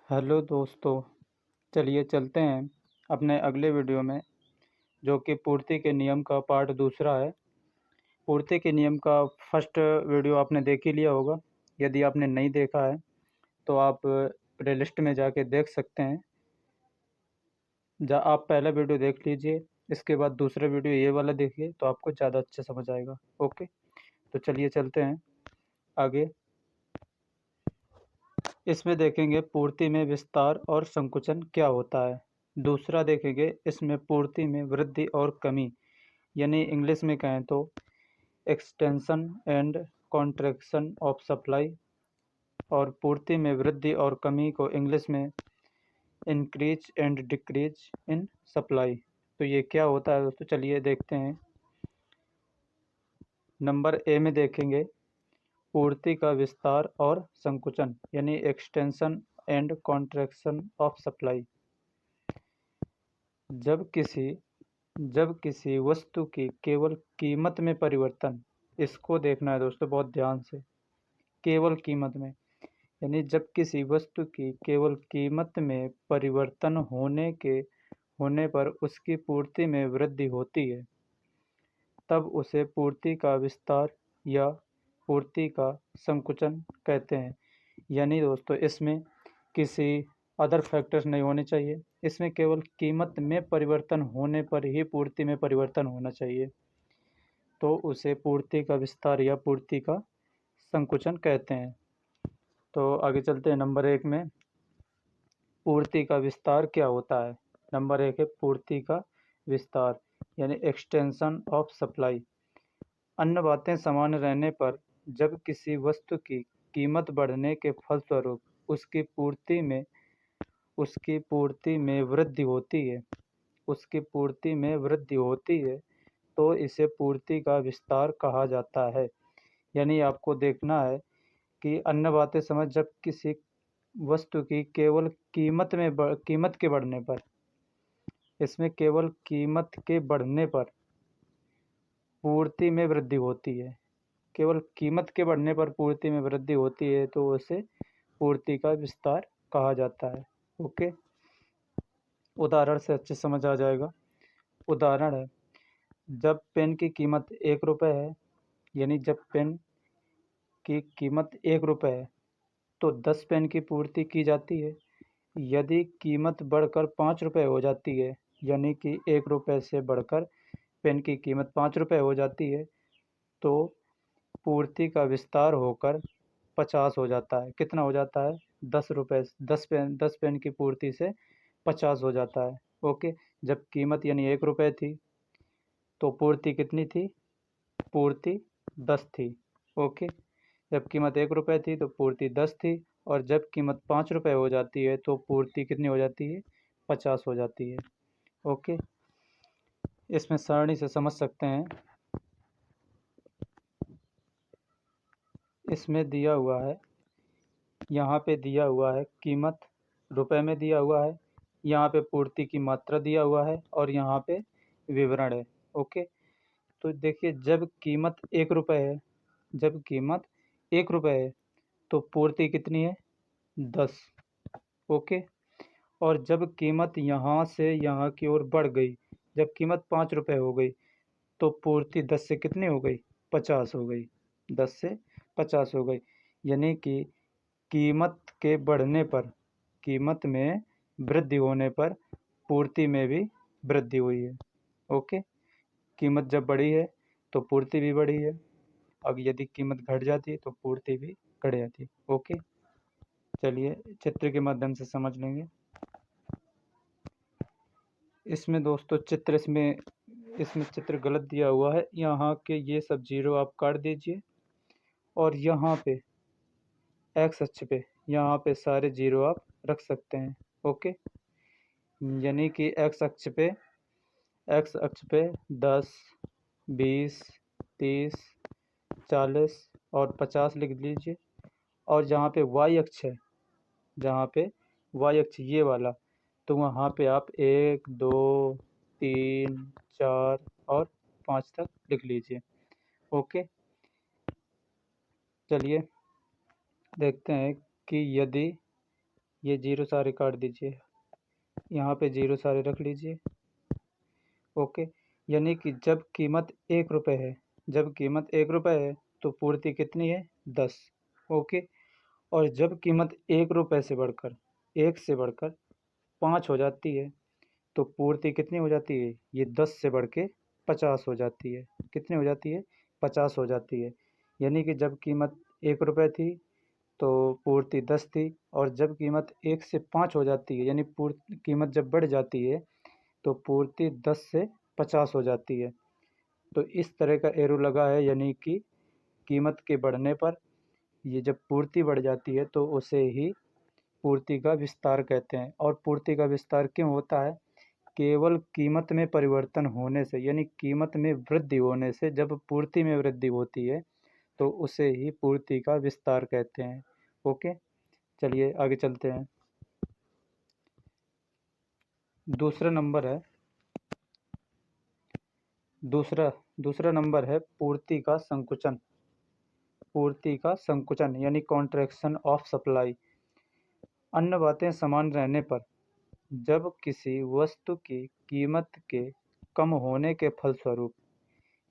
Hello दोस्तों, चलिए चलते हैं अपने अगले वीडियो में, जो कि पूर्ति के नियम का पार्ट दूसरा है। पूर्ति के नियम का फर्स्ट वीडियो आपने देख ही लिया होगा। यदि आपने नहीं देखा है तो आप प्लेलिस्ट में जाके देख सकते हैं। आप पहला वीडियो देख लीजिए, इसके बाद दूसरा वीडियो ये वाला देखिए तो आपको ज़्यादा अच्छा समझ आएगा। ओके, तो चलिए चलते हैं आगे। इसमें देखेंगे पूर्ति में विस्तार और संकुचन क्या होता है। दूसरा देखेंगे इसमें पूर्ति में वृद्धि और कमी, यानी इंग्लिश में कहें तो extension and contraction of supply, और पूर्ति में वृद्धि और कमी को इंग्लिश में increase and decrease in supply. तो ये क्या होता है दोस्तों, चलिए देखते हैं। नंबर ए में देखेंगे पूर्ति का विस्तार और संकुचन, यानी extension and contraction of supply. जब किसी वस्तु की केवल कीमत में परिवर्तन, इसको देखना है दोस्तों बहुत ध्यान से, केवल कीमत में, यानी जब किसी वस्तु की केवल कीमत में परिवर्तन होने पर उसकी पूर्ति में वृद्धि होती है, तब उसे पूर्ति का विस्तार या पूर्ति का संकुचन कहते हैं। यानी दोस्तों इसमें किसी अदर फैक्टर्स नहीं होने चाहिए, इसमें केवल कीमत में परिवर्तन होने पर ही पूर्ति में परिवर्तन होना चाहिए, तो उसे पूर्ति का विस्तार या पूर्ति का संकुचन कहते हैं। तो आगे चलते हैं नंबर एक में, पूर्ति का विस्तार क्या होता है। नंबर एक है पूर्ति का विस्तार, यानी एक्सटेंशन ऑफ सप्लाई। अन्य बातें समान रहने पर जब किसी वस्तु की कीमत बढ़ने के फलस्वरूप उसकी पूर्ति में वृद्धि होती है तो इसे पूर्ति का विस्तार कहा जाता है। यानी आपको देखना है कि अन्य बातें समझ, जब किसी वस्तु की केवल कीमत के बढ़ने पर, इसमें केवल कीमत के बढ़ने पर पूर्ति में वृद्धि होती है, केवल कीमत के बढ़ने पर पूर्ति में वृद्धि होती है तो उसे पूर्ति का विस्तार कहा जाता है। ओके, उदाहरण से अच्छे समझ आ जाएगा। उदाहरण है, जब पेन की कीमत 1 रुपये है, यानी जब पेन की कीमत 1 रुपये है तो 10 पेन की पूर्ति की जाती है। यदि कीमत बढ़कर 5 रुपये हो जाती है, यानी कि 1 रुपये से बढ़कर पेन की कीमत 5 रुपये हो जाती है, तो पूर्ति का विस्तार होकर 50 हो जाता है। कितना हो जाता है? 10 रुपये, 10 पेन की पूर्ति से 50 हो जाता है। ओके, जब कीमत यानी 1 रुपये थी तो पूर्ति कितनी थी? पूर्ति 10 थी। ओके, जब कीमत 1 रुपये थी तो पूर्ति 10 थी, और जब कीमत 5 रुपये हो जाती है तो पूर्ति कितनी हो जाती है? 50 हो जाती है। ओके, इसमें सरणी से समझ सकते हैं। इसमें दिया हुआ है, यहाँ पे दिया हुआ है कीमत रुपए में दिया हुआ है, यहाँ पे पूर्ति की मात्रा दिया हुआ है, और यहाँ पे विवरण है। ओके, तो देखिए जब कीमत 1 रुपये है तो पूर्ति कितनी है? 10। ओके, और जब कीमत यहाँ से यहाँ की ओर बढ़ गई, जब कीमत 5 रुपये हो गई तो पूर्ति 10 से कितनी हो गई? 50 हो गई। 10 से 50 हो गई, यानी कि कीमत के बढ़ने पर, कीमत में वृद्धि होने पर पूर्ति में भी वृद्धि हुई है। ओके, कीमत जब बढ़ी है तो पूर्ति भी बढ़ी है। अब यदि कीमत घट जाती है तो पूर्ति भी घट जाती है। ओके, चलिए चित्र के माध्यम से समझ लेंगे। इसमें दोस्तों इसमें चित्र गलत दिया हुआ है। यहाँ के ये सब जीरो आप काट दीजिए, और यहाँ पे एक्स अक्ष पे यहाँ पे सारे जीरो आप रख सकते हैं। ओके, यानी कि एक्स अक्ष पे 10, 20, 30, 40 और 50 लिख लीजिए। और जहाँ पे वाई अक्ष है, ये वाला, तो वहाँ पे आप 1, 2, 3, 4 और 5 तक लिख लीजिए। ओके, चलिए देखते हैं कि ये जीरो सारे काट दीजिए, यहाँ पे जीरो सारे रख लीजिए। ओके, यानी कि जब कीमत 1 रुपये है, जब कीमत 1 रुपये है तो पूर्ति कितनी है? 10। ओके, और जब कीमत 1 रुपये से बढ़कर, 5 हो जाती है तो पूर्ति कितनी हो जाती है? ये 10 से बढ़ के 50 हो जाती है। कितनी हो जाती है? 50 हो जाती है। यानी कि जब कीमत 1 रुपये थी तो पूर्ति 10 थी, और जब कीमत 1 से 5 हो जाती है, यानी कीमत जब बढ़ जाती है तो पूर्ति 10 से 50 हो जाती है। तो इस तरह का एरो लगा है, यानी कि कीमत के बढ़ने पर ये जब पूर्ति बढ़ जाती है तो उसे ही पूर्ति का विस्तार कहते हैं। और पूर्ति का विस्तार क्यों होता है? केवल कीमत में परिवर्तन होने से, यानी कीमत में वृद्धि होने से जब पूर्ति में वृद्धि होती है तो उसे ही पूर्ति का विस्तार कहते हैं। ओके, चलिए आगे चलते हैं। दूसरा नंबर है दूसरा नंबर है पूर्ति का संकुचन। पूर्ति का संकुचन यानी कॉन्ट्रैक्शन ऑफ सप्लाई। अन्य बातें समान रहने पर जब किसी वस्तु की कीमत के कम होने के फलस्वरूप,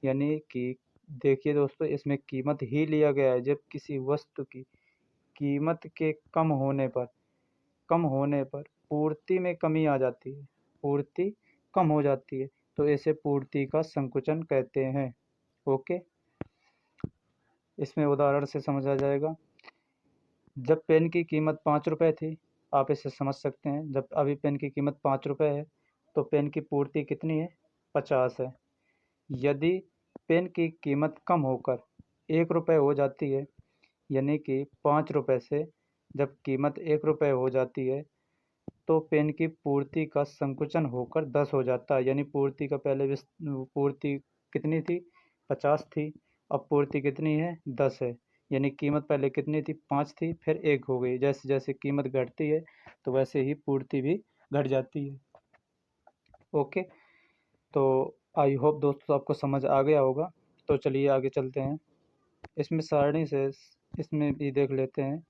यानी कि देखिए दोस्तों, इसमें कीमत ही लिया गया है। जब किसी वस्तु की कीमत के कम होने पर पूर्ति में कमी आ जाती है, पूर्ति कम हो जाती है, तो इसे पूर्ति का संकुचन कहते हैं। ओके, इसमें उदाहरण से समझा जाएगा। जब पेन की कीमत 5 रुपये थी, आप इसे समझ सकते हैं, जब अभी पेन की कीमत 5 रुपये है तो पेन की पूर्ति कितनी है? 50 है। यदि पेन की कीमत कम होकर 1 रुपये हो जाती है, यानी कि 5 रुपये से जब कीमत 1 रुपये हो जाती है तो पेन की पूर्ति का संकुचन होकर 10 हो जाता है। यानी पूर्ति का पहले पूर्ति कितनी थी? 50 थी, अब पूर्ति कितनी है? 10 है। यानी कीमत पहले कितनी थी? 5 थी, फिर 1 हो गई। जैसे जैसे कीमत घटती है तो वैसे ही पूर्ति भी घट जाती है। ओके, तो आई होप दोस्तों आपको समझ आ गया होगा। तो चलिए आगे चलते हैं। इसमें सारणी से इसमें भी देख लेते हैं।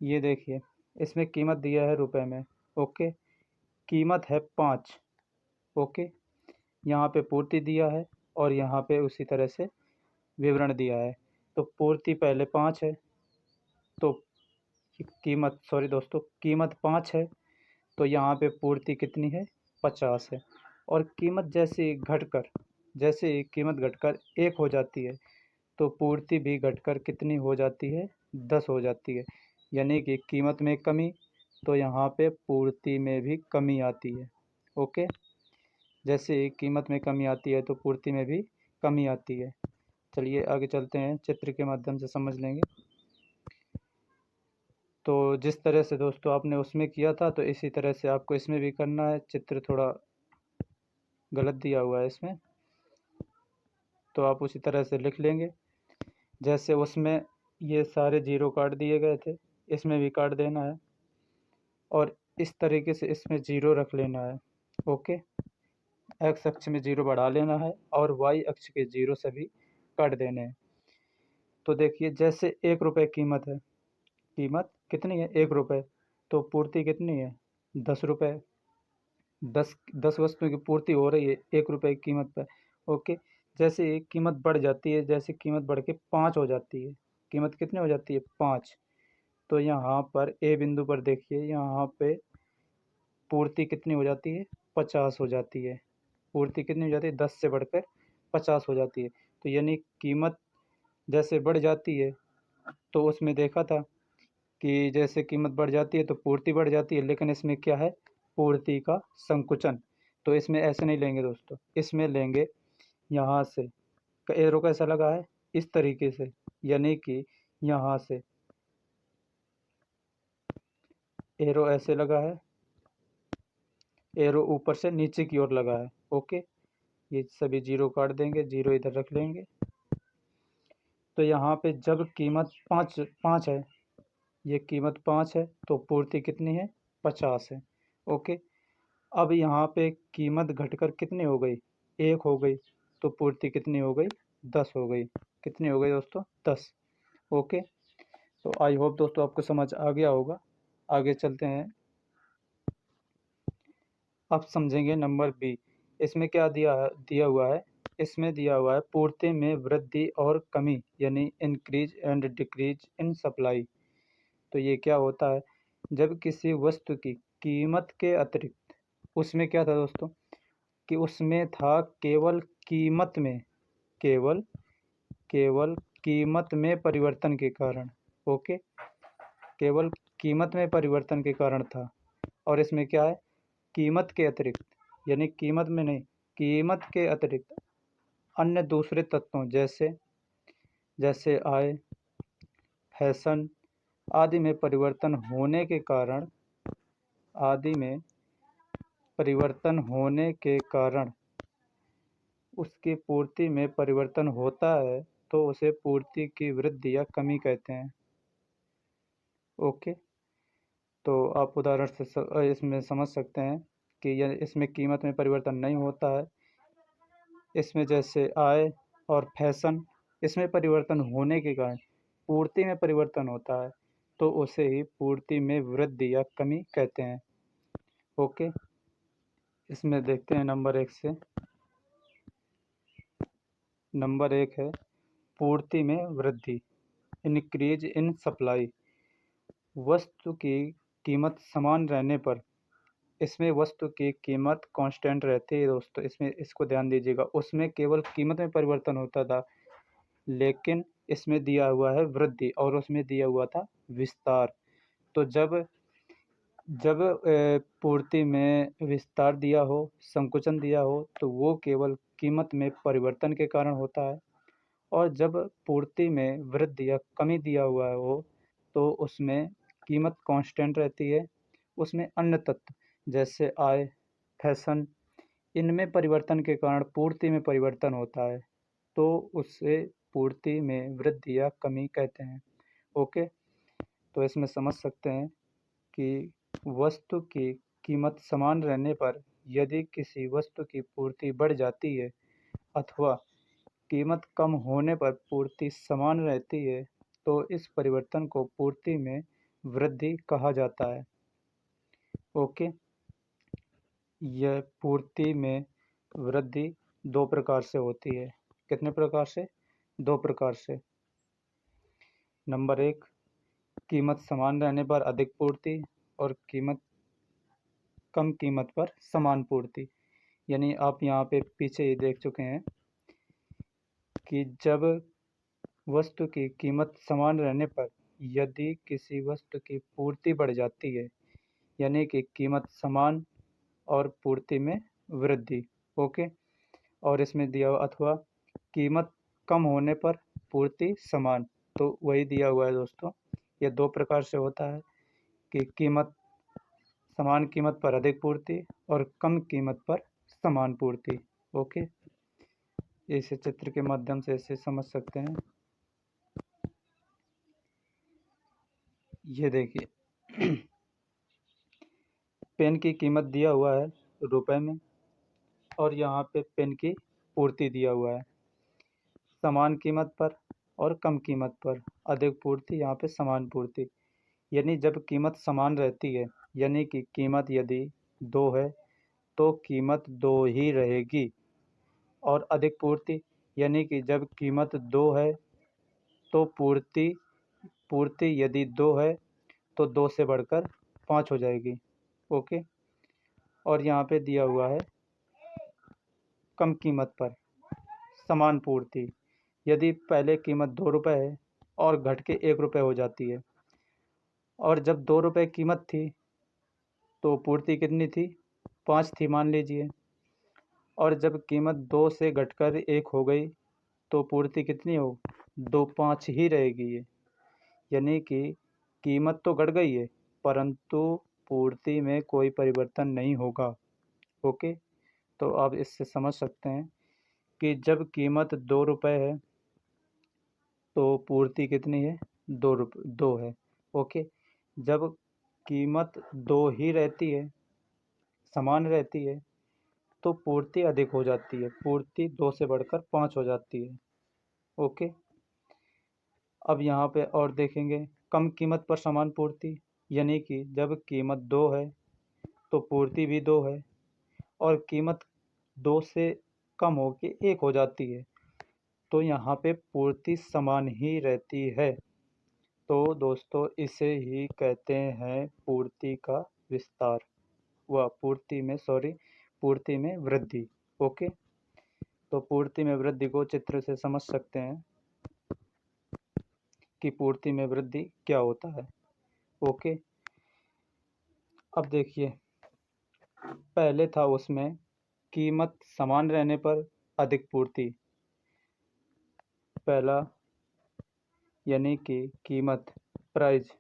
ये देखिए, इसमें कीमत दिया है रुपए में। ओके, कीमत है 5। ओके, यहाँ पे पूर्ति दिया है और यहाँ पे उसी तरह से विवरण दिया है। तो पूर्ति पहले 5 है, तो कीमत 5 है, तो यहाँ पे पूर्ति कितनी है? 50 है। और जैसे ही कीमत घटकर 1 हो जाती है तो पूर्ति भी घटकर कितनी हो जाती है? 10 हो जाती है। यानी कि कीमत में कमी, तो यहाँ पे पूर्ति में भी कमी आती है। ओके, जैसे ही कीमत में कमी आती है तो पूर्ति में भी कमी आती है। चलिए आगे चलते हैं, चित्र के माध्यम से समझ लेंगे। तो जिस तरह से दोस्तों आपने उसमें किया था तो इसी तरह से आपको इसमें भी करना है। चित्र थोड़ा गलत दिया हुआ है इसमें, तो आप उसी तरह से लिख लेंगे। जैसे उसमें ये सारे जीरो काट दिए गए थे, इसमें भी काट देना है और इस तरीके से इसमें जीरो रख लेना है। ओके, एक्स अक्ष में जीरो बढ़ा लेना है और वाई अक्ष के जीरो सभी काट देने हैं। तो देखिए, जैसे 1 रुपये कीमत है, कीमत कितनी है? 1 रुपये, तो पूर्ति कितनी है? 10 रुपये। 10 वस्तुओं की पूर्ति हो रही है 1 रुपये की कीमत पर। ओके, जैसे एक कीमत बढ़ जाती है, जैसे कीमत बढ़ के 5 हो जाती है, कीमत कितनी हो जाती है? 5। तो यहाँ पर ए बिंदु पर देखिए, यहाँ पे पूर्ति कितनी हो जाती है? 50 हो जाती है। पूर्ति कितनी हो जाती है? 10 से बढ़कर 50 हो जाती है। तो यानी कीमत जैसे बढ़ जाती है, तो उसमें देखा था कि जैसे कीमत बढ़ जाती है तो पूर्ति बढ़ जाती है, लेकिन इसमें क्या है? पूर्ति का संकुचन। तो इसमें ऐसे नहीं लेंगे दोस्तों, इसमें लेंगे यहाँ से। एरो कैसा लगा है? इस तरीके से, यानी कि यहाँ से एरो ऐसे लगा है, एरो ऊपर से नीचे की ओर लगा है। ओके, ये सभी जीरो काट देंगे, जीरो इधर रख लेंगे। तो यहाँ पे जब कीमत 5 है, ये कीमत 5 है तो पूर्ति कितनी है? 50 है। ओके, अब यहाँ पे कीमत घटकर कितनी हो गई? 1 हो गई, तो पूर्ति कितनी हो गई? 10 हो गई। कितनी हो गई दोस्तों? 10। ओके, तो आई होप दोस्तों आपको समझ आ गया होगा। आगे चलते हैं। अब समझेंगे नंबर बी। इसमें क्या दिया हुआ है। इसमें दिया हुआ है पूर्ति में वृद्धि और कमी, यानी increase and decrease in supply. तो ये क्या होता है, जब किसी वस्तु की कीमत के अतिरिक्त, उसमें क्या था दोस्तों कि उसमें था केवल कीमत में, केवल केवल कीमत में परिवर्तन के कारण, ओके, केवल कीमत में परिवर्तन के कारण था। और इसमें क्या है, कीमत के अतिरिक्त, यानी कीमत में नहीं, कीमत के अतिरिक्त अन्य दूसरे तत्वों जैसे जैसे आय, फैशन आदि में परिवर्तन होने के कारण, आदि में परिवर्तन होने के कारण उसकी पूर्ति में परिवर्तन होता है, तो उसे पूर्ति की वृद्धि या कमी कहते हैं। ओके, तो आप उदाहरण से इसमें समझ सकते हैं कि यह इसमें कीमत में परिवर्तन नहीं होता है। इसमें जैसे आय और फैशन, इसमें परिवर्तन होने के कारण पूर्ति में परिवर्तन होता है, तो उसे ही पूर्ति में वृद्धि या कमी कहते हैं। ओके, इसमें देखते हैं नंबर 1 से। नंबर 1 है पूर्ति में वृद्धि, इंक्रीज इन सप्लाई। वस्तु की कीमत समान रहने पर, इसमें वस्तु की कीमत कांस्टेंट रहती है दोस्तों, इसमें इसको ध्यान दीजिएगा। उसमें केवल कीमत में परिवर्तन होता था, लेकिन इसमें दिया हुआ है वृद्धि और उसमें दिया हुआ था विस्तार। तो जब जब पूर्ति में विस्तार दिया हो, संकुचन दिया हो, तो वो केवल कीमत में परिवर्तन के कारण होता है। और जब पूर्ति में वृद्धि या कमी दिया हुआ हो, तो उसमें कीमत कांस्टेंट रहती है। उसमें अन्य तत्व जैसे आय, फैशन, इनमें परिवर्तन के कारण पूर्ति में परिवर्तन होता है, तो उससे पूर्ति में वृद्धि या कमी कहते हैं। ओके, तो इसमें समझ सकते हैं कि वस्तु की कीमत समान रहने पर यदि किसी वस्तु की पूर्ति बढ़ जाती है अथवा कीमत कम होने पर पूर्ति समान रहती है, तो इस परिवर्तन को पूर्ति में वृद्धि कहा जाता है। ओके, यह पूर्ति में वृद्धि 2 प्रकार से होती है। कितने प्रकार से? 2 प्रकार से। नंबर 1, कीमत समान रहने पर अधिक पूर्ति और कम कीमत पर समान पूर्ति। यानी आप यहाँ पे पीछे ही देख चुके हैं कि जब वस्तु की कीमत समान रहने पर यदि किसी वस्तु की पूर्ति बढ़ जाती है, यानी कि कीमत समान और पूर्ति में वृद्धि। ओके, और इसमें दिया हुआ अथवा कीमत कम होने पर पूर्ति समान, तो वही दिया हुआ है दोस्तों। ये 2 प्रकार से होता है कि समान कीमत पर अधिक पूर्ति और कम कीमत पर समान पूर्ति। ओके, इस चित्र के माध्यम से इसे समझ सकते हैं। ये देखिए पेन की कीमत दिया हुआ है रुपए में, और यहाँ पे पेन की पूर्ति दिया हुआ है समान कीमत पर और कम कीमत पर, अधिक पूर्ति, यहाँ पे समान पूर्ति। यानी जब कीमत समान रहती है, यानी कि कीमत यदि 2 है तो कीमत 2 ही रहेगी। और अधिक पूर्ति, यानी कि जब कीमत 2 है तो पूर्ति पूर्ति यदि 2 है तो 2 से बढ़कर 5 हो जाएगी। ओके, और यहाँ पे दिया हुआ है कम कीमत पर समान पूर्ति। यदि पहले कीमत 2 रुपये है और घट के 1 रुपये हो जाती है, और जब 2 रुपये कीमत थी तो पूर्ति कितनी थी? 5 थी मान लीजिए। और जब कीमत 2 से घटकर 1 हो गई तो पूर्ति कितनी हो? 5 ही रहेगी ये। यानी कि कीमत तो घट गई है परंतु पूर्ति में कोई परिवर्तन नहीं होगा। ओके, तो आप इससे समझ सकते हैं कि जब कीमत 2 रुपये है तो पूर्ति कितनी है? 2 है। ओके, जब कीमत 2 ही रहती है, समान रहती है, तो पूर्ति अधिक हो जाती है, पूर्ति 2 से बढ़कर 5 हो जाती है। ओके, अब यहाँ पे और देखेंगे कम कीमत पर समान पूर्ति। यानी कि जब कीमत 2 है तो पूर्ति भी 2 है, और कीमत 2 से कम होके 1 हो जाती है, तो यहाँ पे पूर्ति समान ही रहती है। तो दोस्तों इसे ही कहते हैं पूर्ति का विस्तार, व पूर्ति में वृद्धि। ओके, तो पूर्ति में वृद्धि को चित्र से समझ सकते हैं कि पूर्ति में वृद्धि क्या होता है। ओके, अब देखिए, पहले था उसमें कीमत समान रहने पर अधिक पूर्ति। पहला यानी कि कीमत प्राइस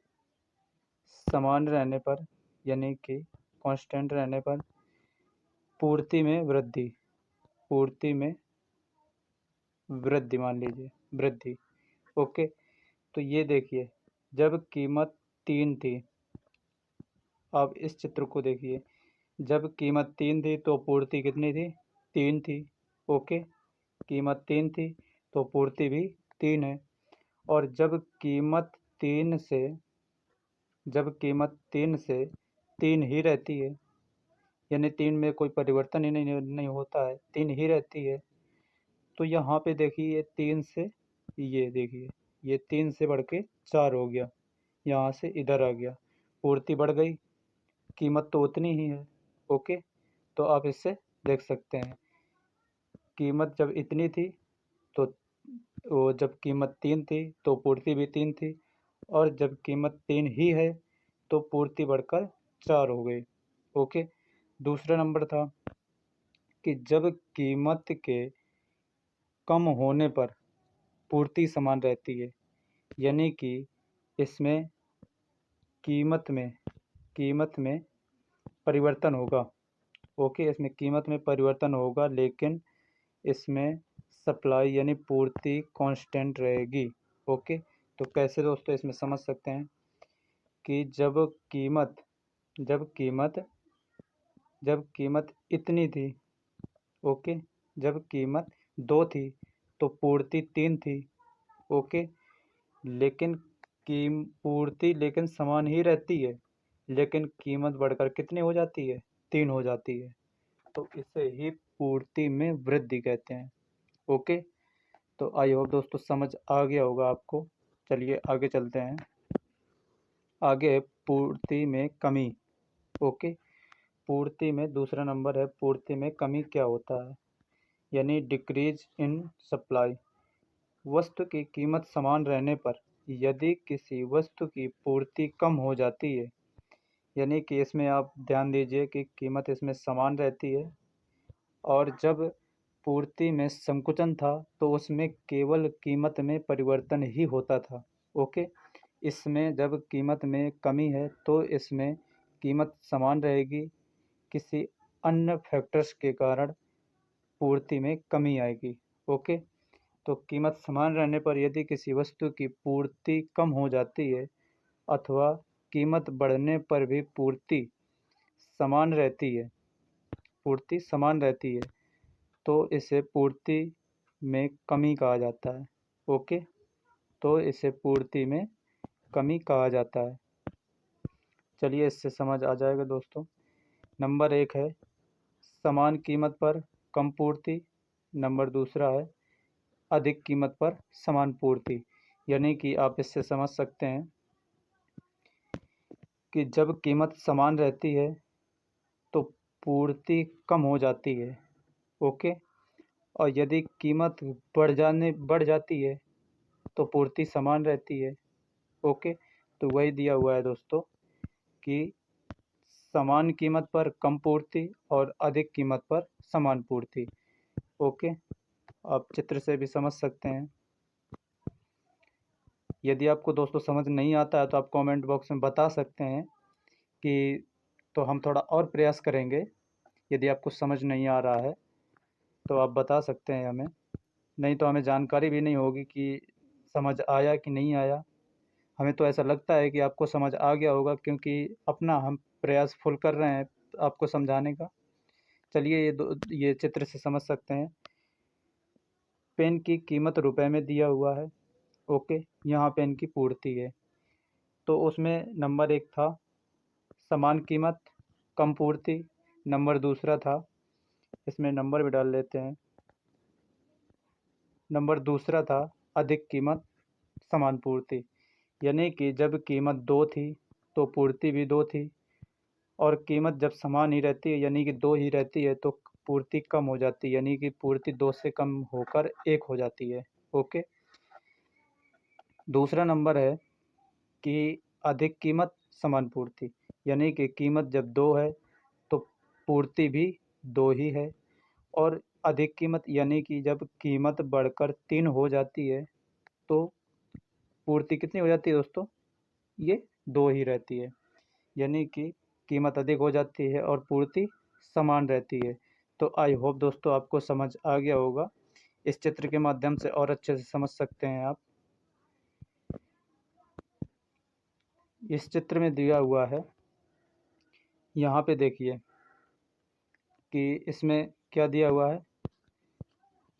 समान रहने पर, यानी कि कांस्टेंट रहने पर पूर्ति में वृद्धि मान लीजिए वृद्धि। ओके, तो ये देखिए, जब कीमत 3 थी, अब इस चित्र को देखिए, जब कीमत 3 थी तो पूर्ति कितनी थी? 3 थी। ओके, कीमत 3 थी तो पूर्ति भी 3 है। और जब कीमत 3 से 3 ही रहती है, यानी 3 में कोई परिवर्तन ही नहीं होता है, 3 ही रहती है, तो यहाँ पे देखिए 3 से ये देखिए, ये 3 से बढ़ के 4 हो गया, यहाँ से इधर आ गया, पूर्ति बढ़ गई, कीमत तो उतनी ही है। ओके, तो आप इससे देख सकते हैं, कीमत जब इतनी थी तो वो जब कीमत 3 थी तो पूर्ति भी 3 थी, और जब कीमत 3 ही है तो पूर्ति बढ़कर 4 हो गई। ओके, दूसरा नंबर था कि जब कीमत के कम होने पर पूर्ति समान रहती है, यानी कि इसमें कीमत में परिवर्तन होगा। ओके, इसमें कीमत में परिवर्तन होगा, लेकिन इसमें सप्लाई यानी पूर्ति कांस्टेंट रहेगी। ओके, तो कैसे दोस्तों इसमें समझ सकते हैं कि जब कीमत इतनी थी, ओके, जब कीमत 2 थी तो पूर्ति 3 थी। ओके, लेकिन पूर्ति समान ही रहती है, लेकिन कीमत बढ़कर कितनी हो जाती है? 3 हो जाती है, तो इसे ही पूर्ति में वृद्धि कहते हैं। ओके, तो आई होप दोस्तों समझ आ गया होगा आपको। चलिए आगे चलते हैं। आगे है पूर्ति में कमी। ओके, पूर्ति में दूसरा नंबर है, पूर्ति में कमी क्या होता है, यानी डिक्रीज इन सप्लाई। वस्तु की कीमत समान रहने पर यदि किसी वस्तु की पूर्ति कम हो जाती है, यानी कि इसमें आप ध्यान दीजिए कि कीमत इसमें समान रहती है, और जब पूर्ति में संकुचन था तो उसमें केवल कीमत में परिवर्तन ही होता था। ओके, इसमें जब कीमत में कमी है तो इसमें कीमत समान रहेगी, किसी अन्य फैक्टर्स के कारण पूर्ति में कमी आएगी। ओके, तो कीमत समान रहने पर यदि किसी वस्तु की पूर्ति कम हो जाती है अथवा कीमत बढ़ने पर भी पूर्ति समान रहती है तो इसे पूर्ति में कमी कहा जाता है। ओके, तो इसे पूर्ति में कमी कहा जाता है। चलिए इससे समझ आ जाएगा दोस्तों। नंबर 1 है समान कीमत पर कम पूर्ति। नंबर दूसरा है अधिक कीमत पर समान पूर्ति। यानी कि आप इससे समझ सकते हैं कि जब कीमत समान रहती है तो पूर्ति कम हो जाती है। ओके, और यदि कीमत बढ़ जाती है तो पूर्ति समान रहती है। ओके, तो वही दिया हुआ है दोस्तों कि समान कीमत पर कम पूर्ति और अधिक कीमत पर समान पूर्ति। ओके, आप चित्र से भी समझ सकते हैं। यदि आपको दोस्तों समझ नहीं आता है तो आप कमेंट बॉक्स में बता सकते हैं कि तो हम थोड़ा और प्रयास करेंगे। यदि आपको समझ नहीं आ रहा है तो आप बता सकते हैं हमें, नहीं तो हमें जानकारी भी नहीं होगी कि समझ आया कि नहीं आया। हमें तो ऐसा लगता है कि आपको समझ आ गया होगा, क्योंकि अपना हम प्रयास फुल कर रहे हैं आपको समझाने का। चलिए ये चित्र से समझ सकते हैं। पेन की कीमत रुपए में दिया हुआ है। ओके, यहाँ पेन की पूर्ति है। तो उसमें नंबर 1 था समान कीमत कम पूर्ति, नंबर दूसरा था, इसमें नंबर भी डाल लेते हैं, नंबर दूसरा था अधिक कीमत समान पूर्ति। यानी कि जब कीमत 2 थी तो पूर्ति भी 2 थी, और कीमत जब समान ही रहती है यानी कि 2 ही रहती है तो पूर्ति कम हो जाती है, यानी कि पूर्ति 2 से कम होकर 1 हो जाती है। ओके। दूसरा नंबर है कि अधिक कीमत समान पूर्ति, यानी कि कीमत जब 2 है तो पूर्ति भी 2 ही है, और अधिक कीमत यानी कि जब कीमत बढ़कर 3 हो जाती है तो पूर्ति कितनी हो जाती है दोस्तों? ये 2 ही रहती है, यानी कि कीमत अधिक हो जाती है और पूर्ति समान रहती है। तो आई होप दोस्तों आपको समझ आ गया होगा। इस चित्र के माध्यम से और अच्छे से समझ सकते हैं आप। इस चित्र में दिया हुआ है, यहाँ पे देखिए कि इसमें क्या दिया हुआ है।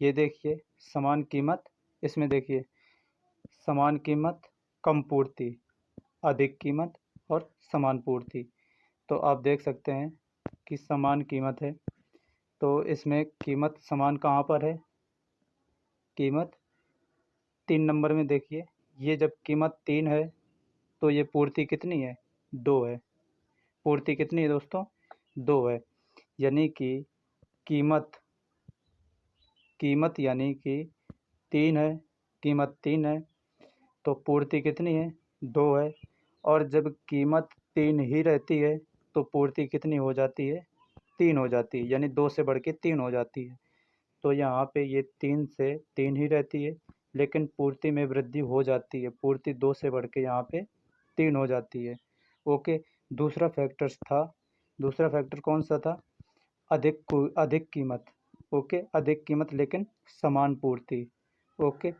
ये देखिए समान कीमत, इसमें देखिए समान कीमत कम पूर्ति, अधिक कीमत और समान पूर्ति। तो आप देख सकते हैं कि समान कीमत है, तो इसमें कीमत समान कहाँ पर है? कीमत 3 नंबर में देखिए, ये जब कीमत 3 है तो ये पूर्ति कितनी है? 2 है। पूर्ति कितनी है दोस्तों? 2 है। यानी कि कीमत कीमत यानी कि 3 है, कीमत 3 है तो पूर्ति कितनी है? 2 है। और जब कीमत 3 ही रहती है तो पूर्ति कितनी हो जाती है? 3 हो जाती है, यानी 2 से बढ़ के 3 हो जाती है। तो यहाँ पे ये 3 से 3 ही रहती है, लेकिन पूर्ति में वृद्धि हो जाती है, पूर्ति 2 से बढ़ के यहाँ पे 3 हो जाती है। ओके। दूसरा फैक्टर कौन सा था? अधिक कीमत। ओके, अधिक कीमत लेकिन समान पूर्ति। ओके।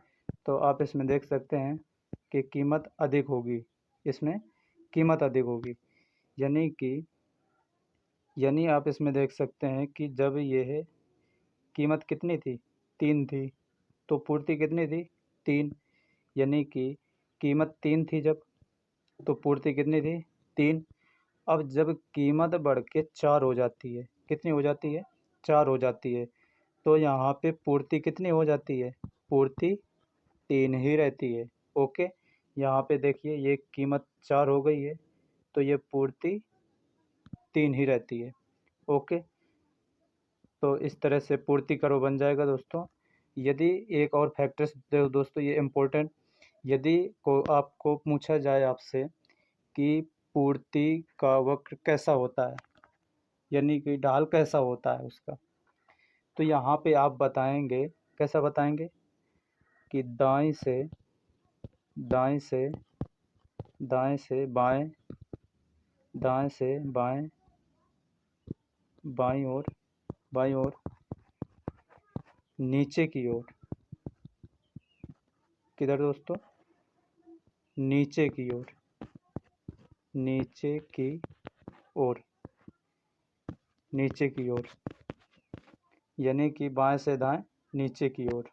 तो आप इसमें देख सकते हैं कि कीमत अधिक होगी, इसमें कीमत अधिक होगी, यानी आप इसमें देख सकते हैं कि जब यह कीमत कितनी थी? 3 थी, तो पूर्ति कितनी थी? 3। यानी कि कीमत 3 थी जब, तो पूर्ति कितनी थी? 3। अब जब कीमत बढ़ के 4 हो जाती है, कितनी हो जाती है? 4 हो जाती है, तो यहाँ पे पूर्ति कितनी हो जाती है? पूर्ति 3 ही रहती है। ओके। यहाँ पे देखिए ये कीमत 4 हो गई है तो ये पूर्ति 3 ही रहती है। ओके। तो इस तरह से पूर्ति कर्व बन जाएगा दोस्तों। यदि एक और फैक्टर्स दोस्तों ये इम्पोर्टेंट, यदि को आपको पूछा जाए आपसे कि पूर्ति का वक्र कैसा होता है, यानी कि ढाल कैसा होता है उसका, तो यहाँ पे आप बताएंगे, कैसा बताएंगे कि दाएं से बाएं, दाएं से बाएं, बाईं ओर, नीचे की ओर। किधर दोस्तों? नीचे की ओर, नीचे की ओर, नीचे की ओर, यानी कि बाएं से दाएं, नीचे की ओर।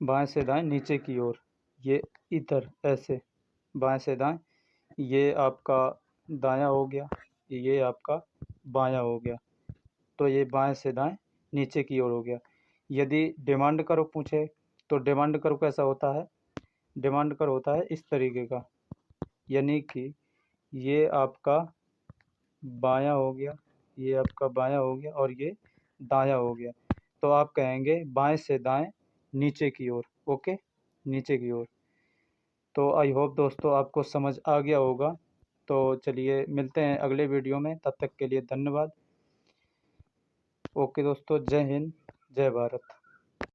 बाएं से दाएं, नीचे की ओर, ये इधर ऐसे बाएं से दाएं, ये आपका दायां हो गया, ये आपका बायां हो गया, तो ये बाएं से दाएं, नीचे की ओर हो गया। यदि डिमांड कर्व पूछे तो डिमांड कर्व कैसा होता है? डिमांड कर्व होता है इस तरीके का, यानी कि ये आपका बायां हो गया, ये आपका बायां हो गया और ये दायां हो गया, तो आप कहेंगे बाएं से दाएं, नीचे की ओर। ओके, नीचे की ओर। तो आई होप दोस्तों आपको समझ आ गया होगा। तो चलिए मिलते हैं अगले वीडियो में, तब तक के लिए धन्यवाद। ओके दोस्तों, जय हिंद, जय भारत।